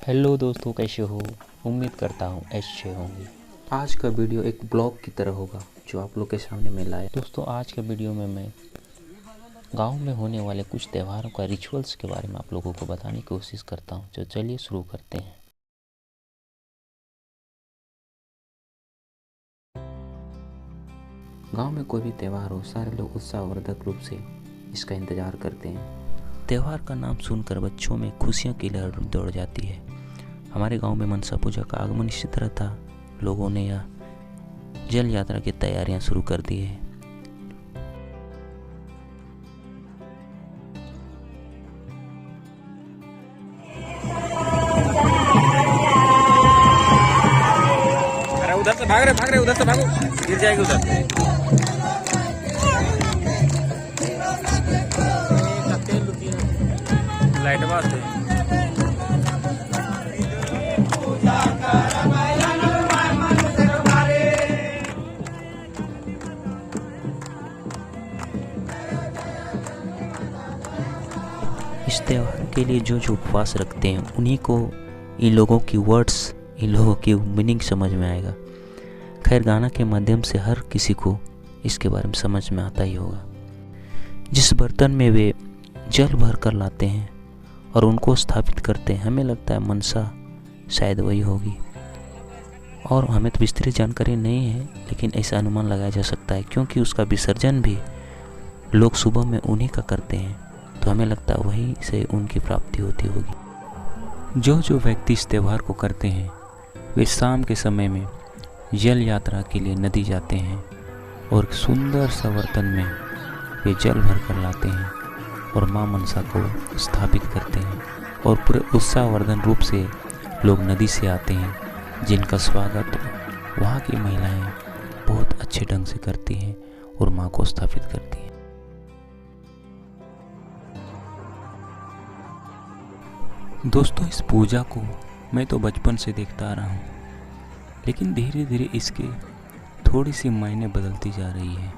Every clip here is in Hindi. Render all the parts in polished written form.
हेलो दोस्तों, कैसे हो? उम्मीद करता हूँ अच्छे होंगे। आज का वीडियो एक ब्लॉग की तरह होगा जो आप लोग के सामने मैं लाया। दोस्तों, आज के वीडियो में मैं गांव में होने वाले कुछ त्योहारों का रिचुअल्स के बारे में आप लोगों को बताने की कोशिश करता हूँ। तो चलिए शुरू करते हैं। गांव में कोई भी त्यौहार हो, सारे लोग उत्साहवर्धक रूप से इसका इंतज़ार करते हैं। त्यौहार का नाम सुनकर बच्चों में खुशियों की लहर दौड़ जाती है। हमारे गांव में मनसा पूजा का आगमन इसी तरह था। लोगों ने यह जल यात्रा की तैयारियां शुरू कर दी है। अरे उधर से भाग रहे उधर से भागो, गिर जाएगी उधर। लाइट बात है। इस त्यौहार के लिए जो उपवास रखते हैं उन्हीं को इन लोगों की वर्ड्स, इन लोगों की मीनिंग समझ में आएगा। खैर, गाना के माध्यम से हर किसी को इसके बारे में समझ में आता ही होगा। जिस बर्तन में वे जल भर कर लाते हैं और उनको स्थापित करते हैं, हमें लगता है मनसा शायद वही होगी। और हमें तो विस्तृत जानकारी नहीं है, लेकिन ऐसा अनुमान लगाया जा सकता है क्योंकि उसका विसर्जन भी लोग सुबह में उन्हीं का करते हैं। तो हमें लगता है वहीं से उनकी प्राप्ति होती होगी। जो व्यक्ति इस त्यौहार को करते हैं वे शाम के समय में जल यात्रा के लिए नदी जाते हैं और सुंदर सा बर्तन में वे जल भर कर लाते हैं और माँ मनसा को स्थापित करते हैं। और पूरे उत्साहवर्धन रूप से लोग नदी से आते हैं, जिनका स्वागत वहाँ की महिलाएं बहुत अच्छे ढंग से करती हैं और माँ को स्थापित करती हैं। दोस्तों, इस पूजा को मैं तो बचपन से देखता आ रहा हूँ, लेकिन धीरे धीरे इसके थोड़ी सी मायने बदलती जा रही है।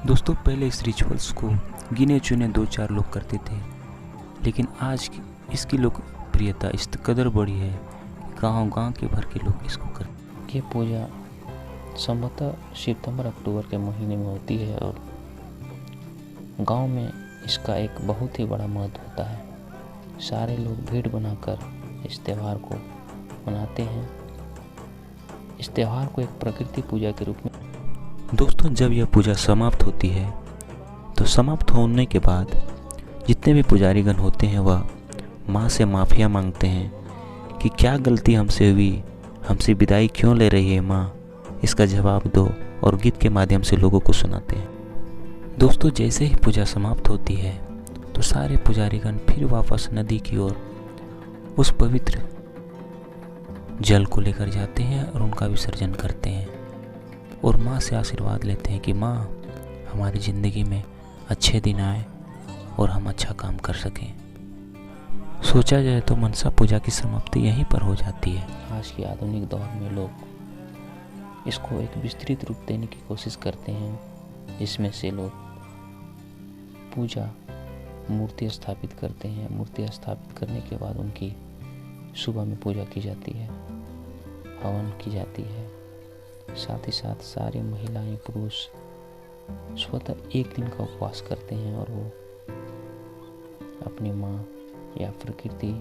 दोस्तों, पहले इस रिचुअल्स को गिने चुने 2-4 लोग करते थे, लेकिन आज इसकी लोकप्रियता इस कदर बढ़ी है कि गांव के भर के लोग इसको करते। ये पूजा संभवतः सितंबर-अक्टूबर के महीने में होती है और गांव में इसका एक बहुत ही बड़ा महत्व होता है। सारे लोग भीड़ बनाकर इस त्यौहार को मनाते हैं। इस त्यौहार को एक प्रकृति पूजा के रूप में। दोस्तों, जब यह पूजा समाप्त होती है तो समाप्त होने के बाद जितने भी पुजारीगण होते हैं वह माँ से माफ़िया मांगते हैं कि क्या गलती हमसे हुई, हमसे विदाई क्यों ले रही है माँ, इसका जवाब दो, और गीत के माध्यम से लोगों को सुनाते हैं। दोस्तों, जैसे ही पूजा समाप्त होती है तो सारे पुजारीगण फिर वापस नदी की ओर उस पवित्र जल को लेकर जाते हैं और उनका विसर्जन करते हैं और माँ से आशीर्वाद लेते हैं कि माँ, हमारी ज़िंदगी में अच्छे दिन आए और हम अच्छा काम कर सकें। सोचा जाए तो मनसा पूजा की समाप्ति यहीं पर हो जाती है। आज के आधुनिक दौर में लोग इसको एक विस्तृत रूप देने की कोशिश करते हैं, जिसमें से लोग पूजा मूर्ति स्थापित करते हैं। मूर्ति स्थापित करने के बाद उनकी सुबह में पूजा की जाती है, हवन की जाती है। साथ ही साथ सारी महिलाएं, पुरुष स्वतः एक दिन का उपवास करते हैं और वो अपनी माँ या प्रकृति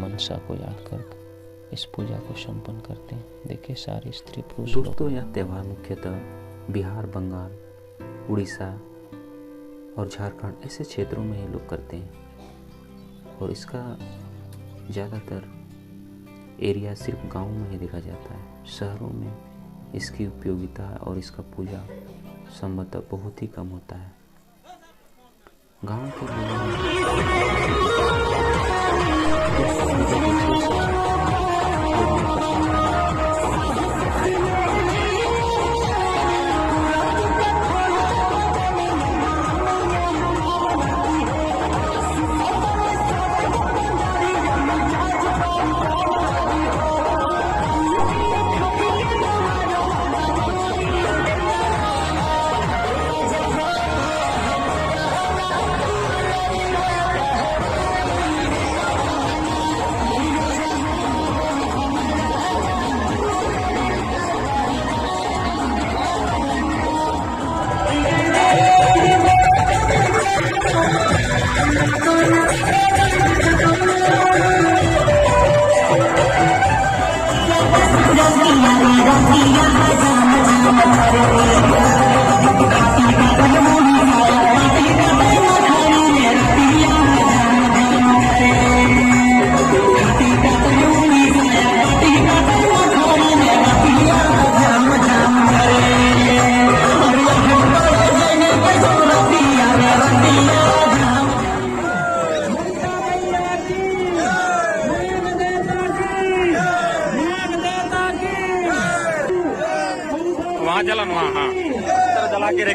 मनसा को याद कर इस पूजा को संपन्न करते हैं। देखिए, सारे स्त्री पुरुष। दोस्तों, यह त्यौहार मुख्यतः बिहार, बंगाल, उड़ीसा और झारखंड ऐसे क्षेत्रों में ही लोग करते हैं और इसका ज़्यादातर एरिया सिर्फ गाँव में ही देखा जाता है। शहरों में इसकी उपयोगिता और इसका पूजा संभवतः बहुत ही कम होता है। गाँव के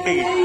अटकेगी।